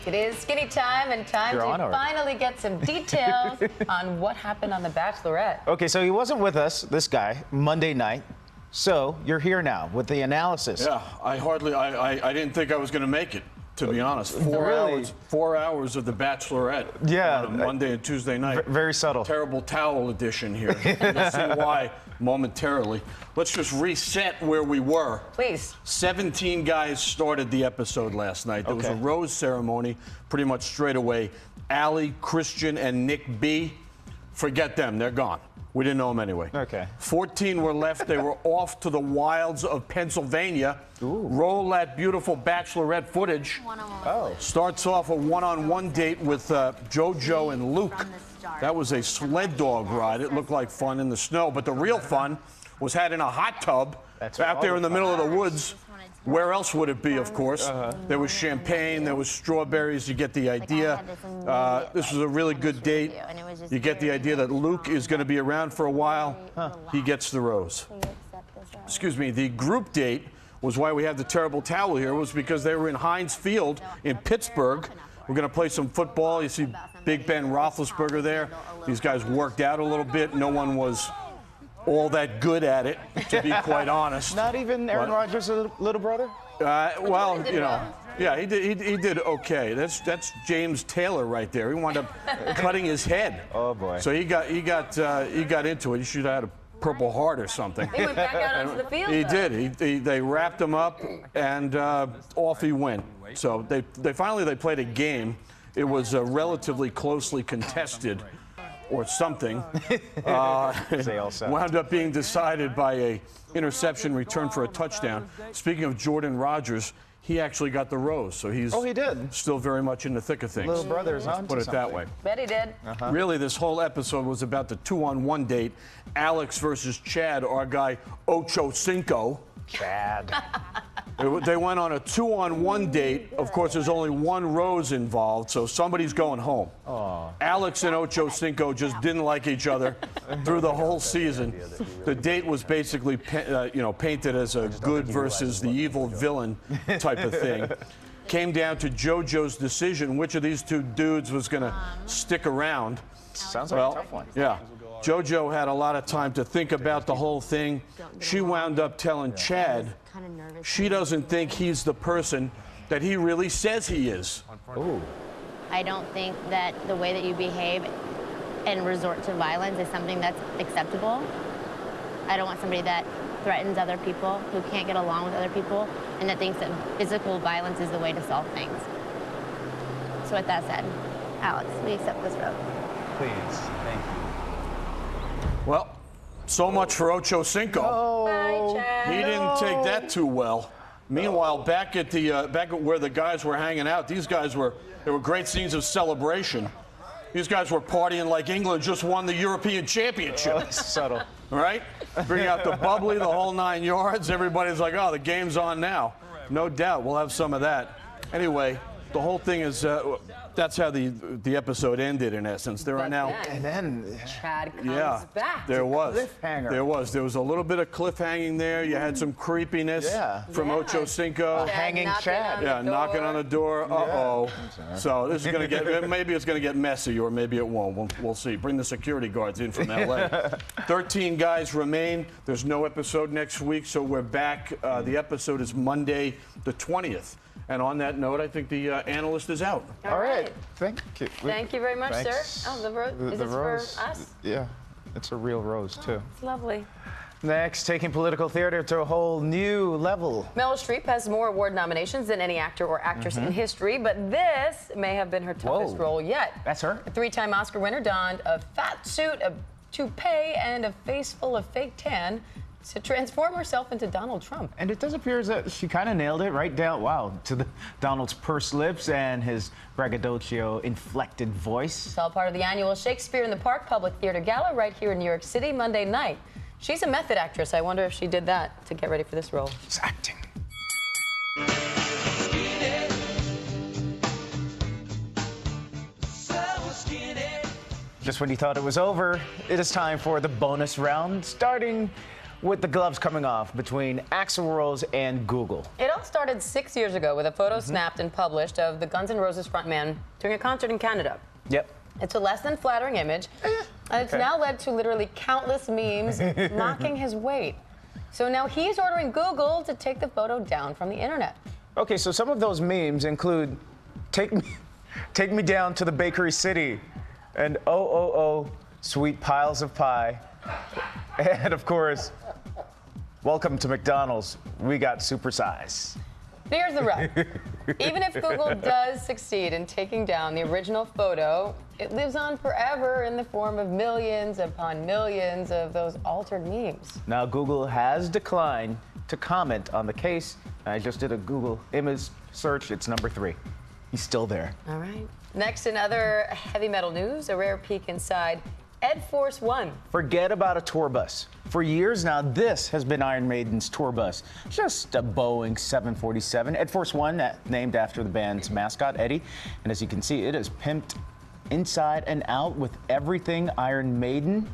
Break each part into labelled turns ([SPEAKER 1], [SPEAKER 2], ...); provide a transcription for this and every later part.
[SPEAKER 1] It is skinny time and time to finally get some details on what happened on The Bachelorette.
[SPEAKER 2] Okay, so he wasn't with us, this guy, Monday night. So you're here now with the analysis.
[SPEAKER 3] Yeah, I didn't think I was going to make it, to be honest. Four hours of The Bachelorette.
[SPEAKER 2] Yeah.
[SPEAKER 3] On Monday and Tuesday night.
[SPEAKER 2] Very subtle.
[SPEAKER 3] Terrible towel edition here. You'll see why momentarily. Let's just reset where we were.
[SPEAKER 1] Please.
[SPEAKER 3] 17 guys started the episode last night. There was a rose ceremony pretty much straight away. Allie, Christian, and Nick B. Forget them. They're gone. We didn't know them anyway.
[SPEAKER 2] Okay.
[SPEAKER 3] 14 were left. They were off to the wilds of Pennsylvania. Ooh. Roll that beautiful Bachelorette footage.
[SPEAKER 4] One-on-one.
[SPEAKER 3] Starts off a one-on-one date with JoJo and Luke. That was a sled dog ride. It looked like fun in the snow. But the real fun was had in a hot tub out there in the middle of the woods. Where else would it be, of course? There was champagne, there was strawberries. You get the idea. This was a really good date. You get the idea that Luke is going to be around for a while. He gets the rose. Excuse me, the group date was why we had the terrible towel here, was because they were in Heinz Field in Pittsburgh. We're going to play some football. You see Big Ben Roethlisberger there. These guys worked out a little bit. No one was all that good at it, to be quite honest.
[SPEAKER 2] Not even Aaron Rodgers' little brother?
[SPEAKER 3] Well, you know, yeah, he did okay. That's James Taylor right there. He wound up cutting his head.
[SPEAKER 2] Oh boy.
[SPEAKER 3] So he got into it. He should have had a Purple Heart or something.
[SPEAKER 1] He went back out onto the field.
[SPEAKER 3] He did. They wrapped him up and off he went. So they finally played a game. It was relatively closely contested, or something. Wound up being decided by a interception return for a touchdown. Speaking of Jordan Rodgers, he actually got the rose, so he's still very much in the thick of things.
[SPEAKER 2] Little brother's on.
[SPEAKER 3] Put it that way.
[SPEAKER 1] Bet he did.
[SPEAKER 3] Really, this whole episode was about the 2-on-1 date. Alex versus Chad, our guy Ocho Cinco.
[SPEAKER 2] Chad.
[SPEAKER 3] They went on a 2-on-1 date. Of course, there's only one rose involved, so somebody's going home. Aww. Alex and Ocho Cinco just didn't like each other through the whole season. The date was basically, painted as a good versus the evil villain type of thing. Came down to JoJo's decision which of these two dudes was going to stick around.
[SPEAKER 2] Sounds like a tough one.
[SPEAKER 3] Yeah. JoJo had a lot of time to think about the whole thing. She wound up telling Chad she doesn't think he's the person that he really says he is.
[SPEAKER 2] Ooh.
[SPEAKER 4] I don't think that the way that you behave and resort to violence is something that's acceptable. I don't want somebody that threatens other people, who can't get along with other people, and that thinks that physical violence is the way to solve things. So with that said, Alex, we accept this rose.
[SPEAKER 2] Please, thank you.
[SPEAKER 3] Well, so much for Ocho Cinco.
[SPEAKER 2] Oh.
[SPEAKER 1] Bye, Chad.
[SPEAKER 3] He didn't take that too well. Meanwhile, back at where the guys were hanging out, there were great scenes of celebration. These guys were partying like England just won the European Championship.
[SPEAKER 2] Oh, that's subtle.
[SPEAKER 3] Right? Bring out the bubbly, the whole 9 yards. Everybody's like, oh, the game's on now. No doubt, we'll have some of that. Anyway, the whole thing is, that's how the episode ended, in essence. There are now...
[SPEAKER 2] And then...
[SPEAKER 1] Chad comes back.
[SPEAKER 3] There was.
[SPEAKER 2] Cliffhanger.
[SPEAKER 3] There was a little bit of cliffhanging there. You had some creepiness from Ocho Cinco.
[SPEAKER 2] Hanging Chad.
[SPEAKER 3] Yeah, knocking on the door. Uh-oh. So this is going to get... Maybe it's going to get messy, or maybe it won't. We'll see. Bring the security guards in from L.A. 13 guys remain. There's no episode next week, so we're back. The episode is Monday the 20th. And on that note, I think the analyst is out.
[SPEAKER 1] All right.
[SPEAKER 2] Thank you.
[SPEAKER 1] Thank you very much, sir. Oh, the rose. Is this for us?
[SPEAKER 2] Yeah, it's a real rose, too.
[SPEAKER 1] It's lovely.
[SPEAKER 2] Next, taking political theater to a whole new level.
[SPEAKER 1] Meryl Streep has more award nominations than any actor or actress in history, but this may have been her toughest role yet.
[SPEAKER 2] That's her?
[SPEAKER 1] A 3-time Oscar winner donned a fat suit, a toupee, and a face full of fake tan to transform herself into Donald Trump.
[SPEAKER 2] And it does appear as that she kind of nailed it right down, to Donald's pursed lips and his braggadocio inflected voice.
[SPEAKER 1] It's all part of the annual Shakespeare in the Park Public Theater Gala right here in New York City Monday night. She's a method actress. I wonder if she did that to get ready for this role.
[SPEAKER 2] She's acting. Just when you thought it was over, it is time for the bonus round, starting with the gloves coming off between Axl Rose and Google.
[SPEAKER 1] It all started 6 years ago with a photo snapped and published of the Guns N' Roses frontman doing a concert in Canada.
[SPEAKER 2] Yep.
[SPEAKER 1] It's a less than flattering image, and it's now led to literally countless memes mocking his weight. So now he's ordering Google to take the photo down from the internet.
[SPEAKER 2] Okay, so some of those memes include take me down to the bakery city, and oh, sweet piles of pie. And of course, welcome to McDonald's. We got super size.
[SPEAKER 1] Here's the rub. Even if Google does succeed in taking down the original photo, it lives on forever in the form of millions upon millions of those altered memes.
[SPEAKER 2] Now, Google has declined to comment on the case. I just did a Google image search. It's number 3. He's still there.
[SPEAKER 1] All right. Next, in other heavy metal news, a rare peek inside Ed Force One.
[SPEAKER 2] Forget about a tour bus. For years now, this has been Iron Maiden's tour bus. Just a Boeing 747. Ed Force One, named after the band's mascot, Eddie. And as you can see, it is pimped inside and out with everything Iron Maiden,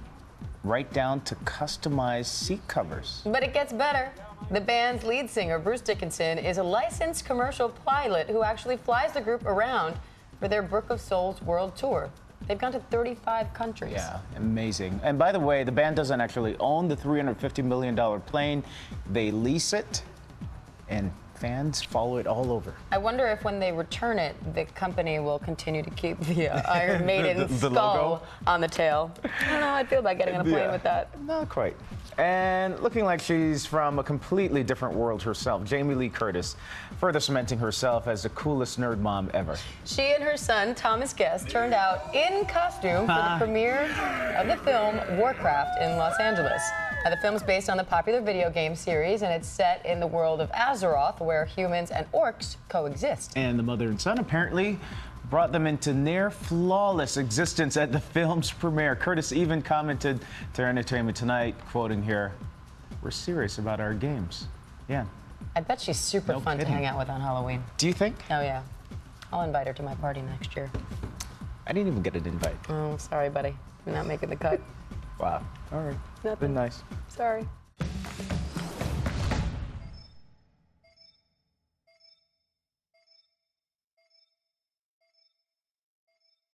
[SPEAKER 2] right down to customized seat covers.
[SPEAKER 1] But it gets better. The band's lead singer, Bruce Dickinson, is a licensed commercial pilot who actually flies the group around for their Brook of Souls World Tour. They've gone to 35 countries.
[SPEAKER 2] Yeah, amazing. And by the way, the band doesn't actually own the $350 million plane. They lease it, and fans follow it all over.
[SPEAKER 1] I wonder if when they return it, the company will continue to keep the Iron Maiden
[SPEAKER 2] the
[SPEAKER 1] skull
[SPEAKER 2] logo
[SPEAKER 1] on the tail. I don't know how I'd feel about getting on a plane with that.
[SPEAKER 2] Not quite. And looking like she's from a completely different world herself, Jamie Lee Curtis, further cementing herself as the coolest nerd mom ever.
[SPEAKER 1] She and her son, Thomas Guest, turned out in costume for the premiere of the film Warcraft in Los Angeles. Now, the film is based on the popular video game series, and it's set in the world of Azeroth, where humans and orcs coexist.
[SPEAKER 2] And the mother and son apparently brought them into near flawless existence at the film's premiere. Curtis even commented to Entertainment Tonight, quoting here, "We're serious about our games." Yeah.
[SPEAKER 1] I bet she's super fun to hang out with on Halloween.
[SPEAKER 2] Do you think?
[SPEAKER 1] Oh, yeah. I'll invite her to my party next year.
[SPEAKER 2] I didn't even get an invite.
[SPEAKER 1] Oh, sorry, buddy. You're not making the cut.
[SPEAKER 2] Wow. All right.
[SPEAKER 1] Nothing.
[SPEAKER 2] Been nice.
[SPEAKER 1] Sorry.